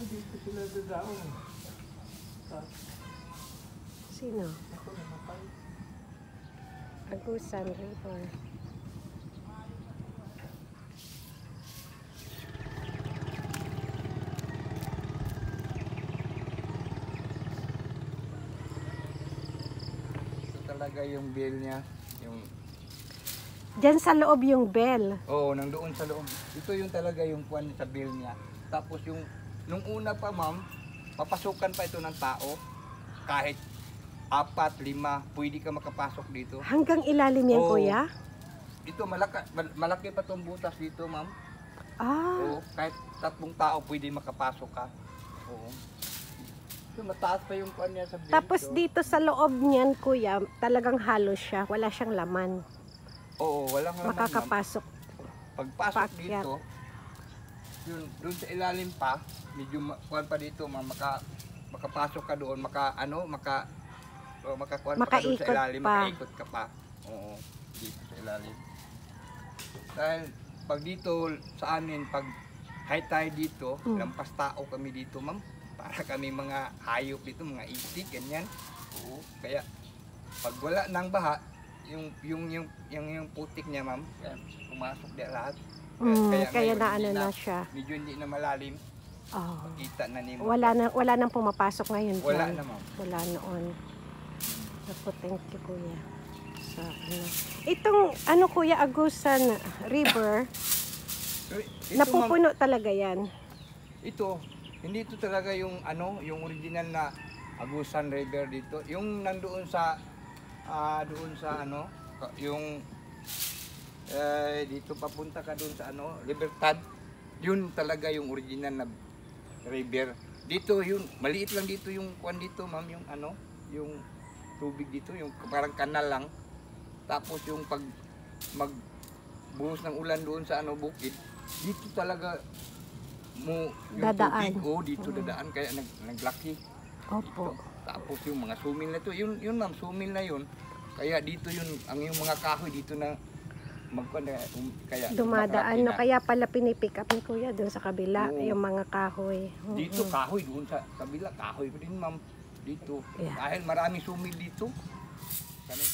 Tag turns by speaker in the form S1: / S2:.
S1: dito sila dadaong.
S2: Sino?
S1: Ako namatay.
S2: Agusan River.
S1: Ito talaga yung bill niya. Yung
S2: Diyan sa loob yung bell.
S1: Oo, nandoon sa loob. Ito yung talaga yung kuwan sa bill niya. Tapos yung, nung una pa ma'am, papasukan pa ito ng tao. Kahit 4, 5, pwede ka makapasok dito.
S2: Hanggang ilalim yan,
S1: Oo.
S2: kuya?
S1: Dito, malaki pa itong butas dito ma'am.
S2: Ah,
S1: Oo, kahit 3 tao pwede makapasok ka. Oo. Ito, mataas pa yung kuwan niya sa bill.
S2: tapos dito sa loob niyan, kuya, talagang halo siya. Wala siyang laman.
S1: Oo, walang laman ma'am.
S2: Makakapasok.
S1: Pagpasok
S2: Paakyat.
S1: dito, yun, doon sa ilalim pa, medyo kuwan pa dito, makapasok ka doon, makakuan pa ka doon sa
S2: Makaikot
S1: ilalim,
S2: pa.
S1: makaikot ka pa. Oo, dito sa ilalim. Dahil pag dito sa amin, pag high tide dito, lampas tao kami dito, ma'am. Para kami mga hayop dito, mga itik, ganyan. Oo, kaya pag wala nang baha, yung putik niya, ma'am, pumasok di lahat.
S2: Kaya
S1: ngayon,
S2: na
S1: hindi
S2: ano na siya.
S1: Medyo hindi na malalim.
S2: Oh.
S1: Kita na ni mo.
S2: Wala nang pumapasok ngayon.
S1: Wala
S2: dyan.
S1: na, ma'am.
S2: Wala noon. Naku, thank you, kuya. Sa ano. Itong ano, kuya, Agusan River,
S1: So, ito,
S2: napupuno talaga yan.
S1: ito, hindi ito talaga yung yung original na Agusan River dito. Yung nandoon sa doon sa yung dito papunta ka doon sa Libertad. Yun talaga yung original na river. Dito yun, maliit lang dito yung kuan dito, ma'am, yung yung tubig dito, yung parang kanal lang. Tapos yung pag magbuhos ng ulan doon sa bukid, dito talaga yung
S2: Dadaan.
S1: tubig, dito dadaan kaya naglaki.
S2: Opo.
S1: Tapos yung mga sumil na to, yun ma'am, sumil na yun. Kaya dito yun, yung mga kahoy dito na kaya
S2: Dumadaan, no? Kaya pala pinipick up ni kuya doon sa kabila,
S1: Oo.
S2: yung mga kahoy.
S1: Dito kahoy, doon sa kabila kahoy pa din ma'am. Dito.
S2: Yeah.
S1: Dahil maraming sumil dito. Ganun.